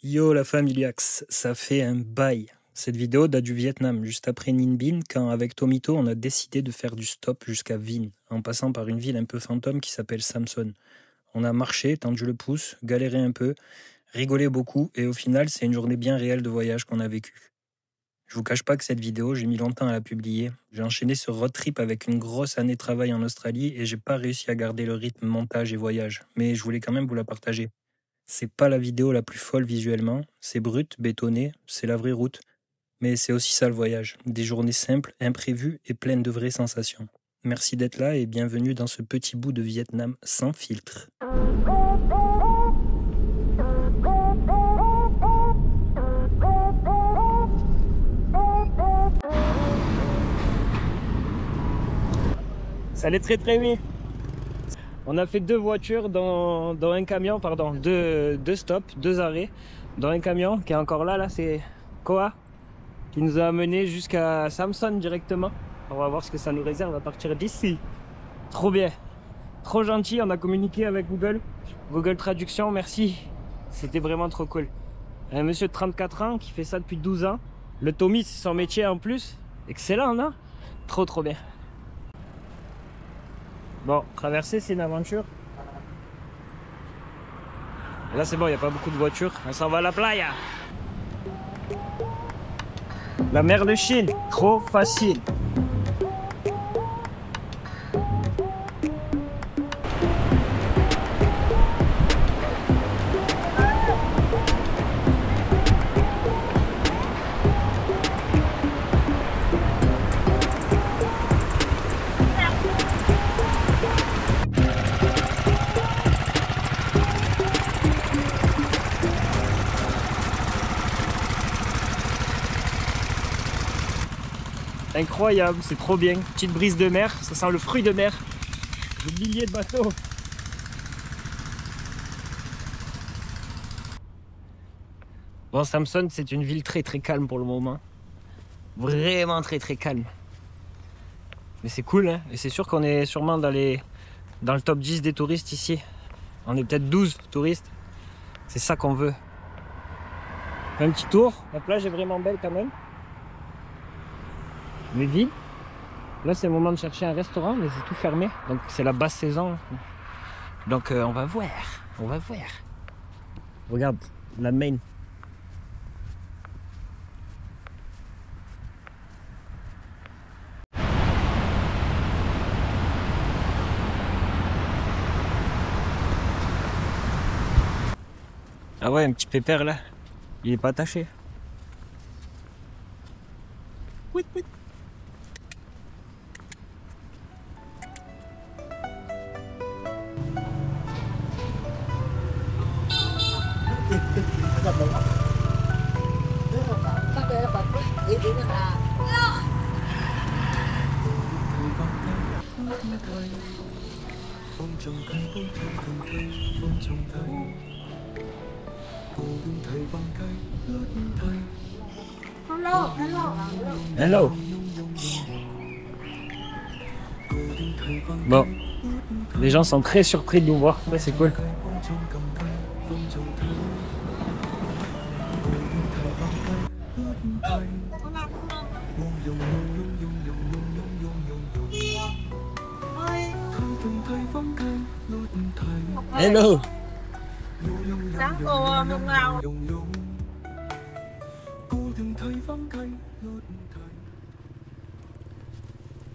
Yo la familiax, ça fait un bail. Cette vidéo date du Vietnam, juste après Ninh Binh, quand avec Tomito on a décidé de faire du stop jusqu'à Vinh, en passant par une ville un peu fantôme qui s'appelle Samson. On a marché, tendu le pouce, galéré un peu, rigolé beaucoup, et au final c'est une journée bien réelle de voyage qu'on a vécue. Je vous cache pas que cette vidéo, j'ai mis longtemps à la publier. J'ai enchaîné ce road trip avec une grosse année de travail en Australie et j'ai pas réussi à garder le rythme montage et voyage, mais je voulais quand même vous la partager. C'est pas la vidéo la plus folle visuellement, c'est brut, bétonné, c'est la vraie route. Mais c'est aussi ça le voyage, des journées simples, imprévues et pleines de vraies sensations. Merci d'être là et bienvenue dans ce petit bout de Vietnam sans filtre. Ça allait très vite. On a fait deux voitures dans un camion, pardon, deux stops, deux arrêts, dans un camion qui est encore là, c'est Koa, qui nous a amené jusqu'à Samson directement. On va voir ce que ça nous réserve à partir d'ici. Trop bien, trop gentil, on a communiqué avec Google Traduction, merci. C'était vraiment trop cool. Un monsieur de 34 ans qui fait ça depuis 12 ans. Le Tommy, c'est son métier en plus. Excellent, non? Trop bien. Bon, traverser, c'est une aventure. Et là, c'est bon, il n'y a pas beaucoup de voitures. On s'en va à la playa. La mer de Chine, trop facile. Incroyable, c'est trop bien. Petite brise de mer, ça sent le fruit de mer. Des milliers de bateaux. Bon, Samson, c'est une ville très calme pour le moment. Vraiment très calme. Mais c'est cool, hein. Et c'est sûr qu'on est sûrement dans le top 10 des touristes ici. On est peut-être 12 touristes. C'est ça qu'on veut. Un petit tour. La plage est vraiment belle quand même. Mais vide. Là c'est le moment de chercher un restaurant, mais c'est tout fermé, donc c'est la basse saison, donc on va voir. Regarde la main. Ah ouais, un petit pépère là, il est pas attaché. Oui. Hello. Bon, les gens sont très surpris de nous voir, ouais, c'est cool. Hello.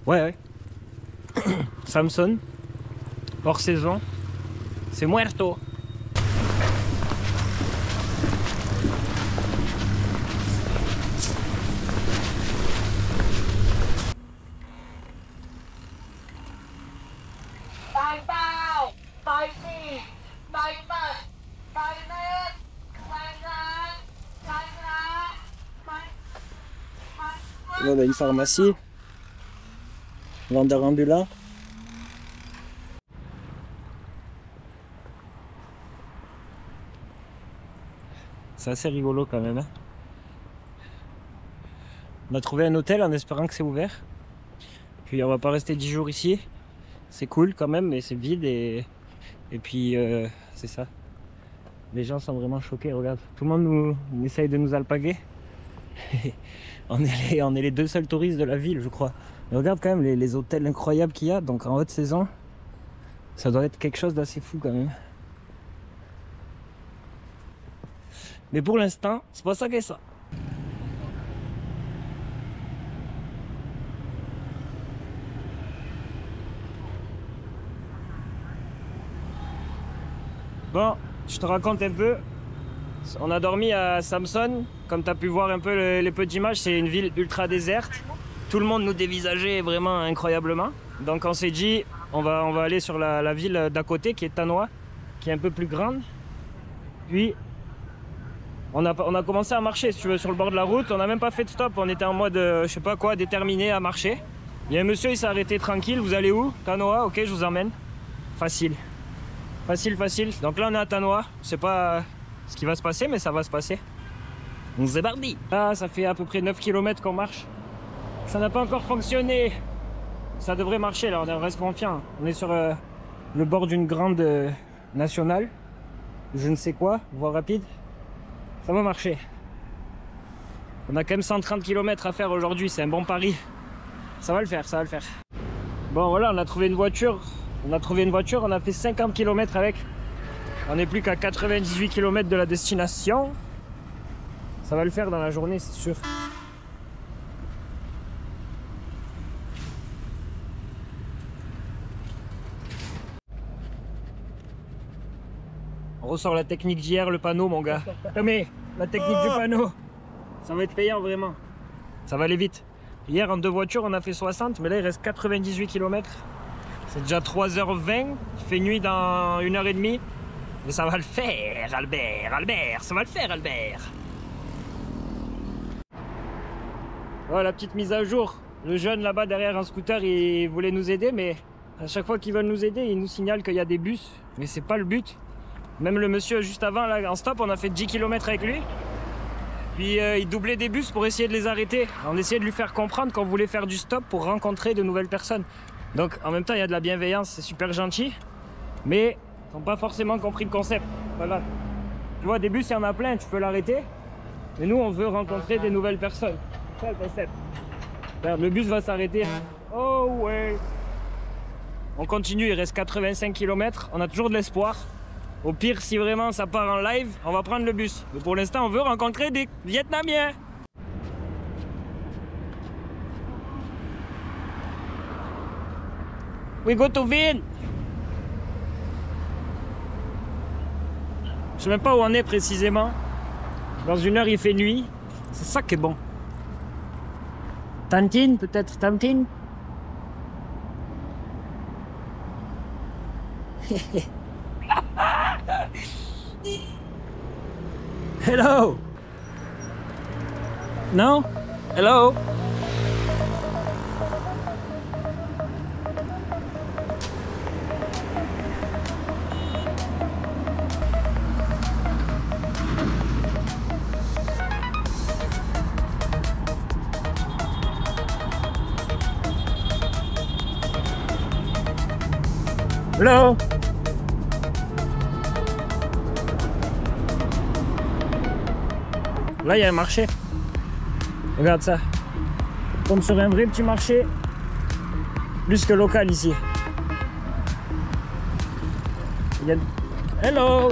Ouais. Samson, hors saison, c'est muerto. Là, on a une pharmacie, vendeur ambulant. C'est assez rigolo quand même, hein. On a trouvé un hôtel en espérant que c'est ouvert. Puis on va pas rester 10 jours ici. C'est cool quand même, mais c'est vide et puis c'est ça. Les gens sont vraiment choqués, regarde. Tout le monde nous essaye de nous alpaguer. on est les deux seuls touristes de la ville, je crois. Mais regarde quand même les hôtels incroyables qu'il y a. Donc en haute saison, ça doit être quelque chose d'assez fou quand même. Mais pour l'instant, c'est pas ça qu'est ça. Bon, je te raconte un peu. On a dormi à Samson. Comme tu as pu voir un peu les petites images, c'est une ville ultra déserte. Tout le monde nous dévisageait vraiment incroyablement. Donc on s'est dit, on va aller sur la ville d'à côté qui est Tanoa, qui est un peu plus grande. Puis on a commencé à marcher, si tu veux, sur le bord de la route. On n'a même pas fait de stop. On était en mode, je sais pas quoi, déterminé à marcher. Il y a un monsieur, il s'est arrêté tranquille. Vous allez où? Tanoa, ok, je vous emmène. Facile. Facile, facile. Donc là, on est à Tanoa. Je sais pas ce qui va se passer, mais ça va se passer. On se débardi. Là, ça fait à peu près 9 km qu'on marche. Ça n'a pas encore fonctionné. Ça devrait marcher, là, on reste confiant. On est sur le bord d'une grande nationale. Je ne sais quoi, voie rapide. Ça va marcher. On a quand même 130 km à faire aujourd'hui, c'est un bon pari. Ça va le faire, ça va le faire. Bon, voilà, on a trouvé une voiture. On a fait 50 km avec. On n'est plus qu'à 98 km de la destination. Ça va le faire dans la journée, c'est sûr. On ressort la technique d'hier, le panneau, mon gars. Mais la technique du panneau, ça va être payant vraiment. Ça va aller vite. Hier, en 2 voitures, on a fait 60, mais là, il reste 98 km. C'est déjà 3h20. Il fait nuit dans 1h30. Mais ça va le faire, Albert. Albert, ça va le faire, Albert. Voilà, la petite mise à jour. Le jeune là-bas derrière un scooter, il voulait nous aider, mais à chaque fois qu'ils veulent nous aider, ils nous signalent qu'il y a des bus. Mais c'est pas le but. Même le monsieur juste avant, là, en stop, on a fait 10 km avec lui. Puis il doublait des bus pour essayer de les arrêter. On essayait de lui faire comprendre qu'on voulait faire du stop pour rencontrer de nouvelles personnes. Donc en même temps, il y a de la bienveillance, c'est super gentil. Mais ils n'ont pas forcément compris le concept. Voilà. Tu vois, des bus, il y en a plein, tu peux l'arrêter. Mais nous, on veut rencontrer des nouvelles personnes. C'est ça le concept. Regarde, le bus va s'arrêter. Oh ouais. On continue, il reste 85 km. On a toujours de l'espoir. Au pire, si vraiment ça part en live, on va prendre le bus. Mais pour l'instant, on veut rencontrer des Vietnamiens. We go to Vinh. Je sais même pas où on est précisément. Dans 1 heure, il fait nuit. C'est ça qui est bon. Tantine, peut-être Tantine. Hello. No? Hello? Hello? Là, il y a un marché. Regarde ça. On tombe sur un vrai petit marché. Plus que local ici. Il y a... Hello!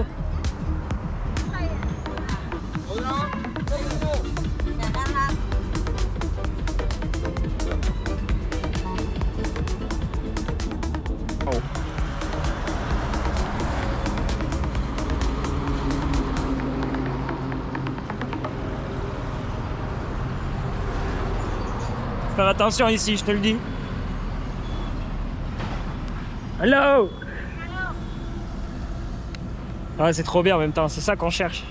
Faire attention ici, je te le dis. Hello. Ah, c'est trop bien en même temps, c'est ça qu'on cherche.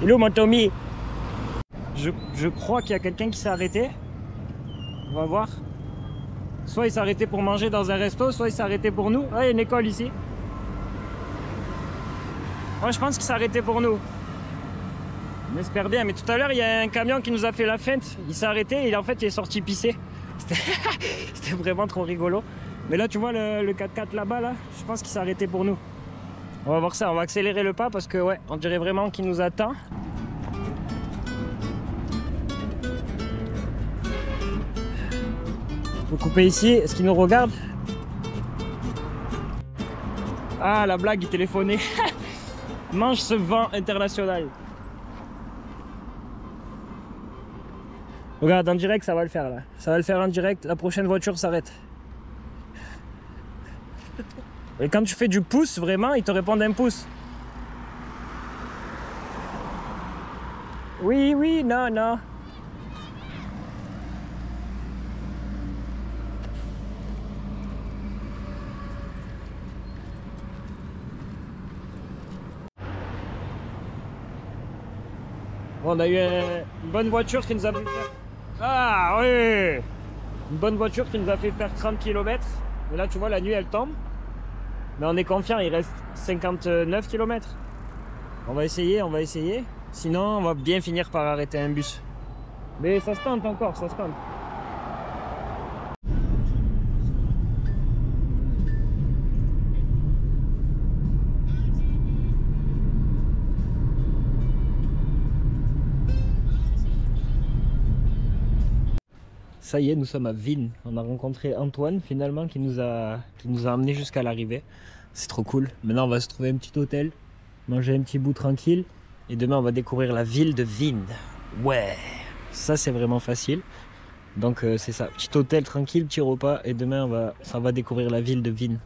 Hello mon Tommy. Je crois qu'il y a quelqu'un qui s'est arrêté. On va voir. Soit il s'est arrêté pour manger dans un resto, soit il s'est arrêté pour nous. Ah, il y a une école ici. Moi, je pense qu'il s'est arrêté pour nous. On espère bien, mais tout à l'heure, il y a un camion qui nous a fait la feinte. Il s'est arrêté et en fait, il est sorti pisser. C'était vraiment trop rigolo. Mais là, tu vois le 4x4 là-bas, là, je pense qu'il s'est arrêté pour nous. On va voir ça, on va accélérer le pas parce que, ouais, on dirait vraiment qu'il nous attend. Faut couper ici, est-ce qu'il nous regarde? Ah, la blague, il téléphonait. Mange ce vent international. Regarde, en direct, ça va le faire là. Ça va le faire en direct, la prochaine voiture s'arrête. Et quand tu fais du pouce, vraiment, il te répond d'un pouce. Oui, oui, non, non. Bon, on a eu une bonne voiture qui nous a fait faire... Ah oui, une bonne voiture qui nous a fait faire 30 km. Mais là, tu vois, la nuit, elle tombe. Mais on est confiant, il reste 59 km. On va essayer, on va essayer. Sinon, on va bien finir par arrêter un bus. Mais ça se tente encore, ça se tente. Ça y est, nous sommes à Vinh. On a rencontré Antoine finalement qui nous a emmené jusqu'à l'arrivée. C'est trop cool. Maintenant, on va se trouver un petit hôtel, manger un petit bout tranquille. Et demain, on va découvrir la ville de Vinh. Ouais, ça c'est vraiment facile. Donc c'est ça, petit hôtel tranquille, petit repas. Et demain, on va découvrir la ville de Vinh.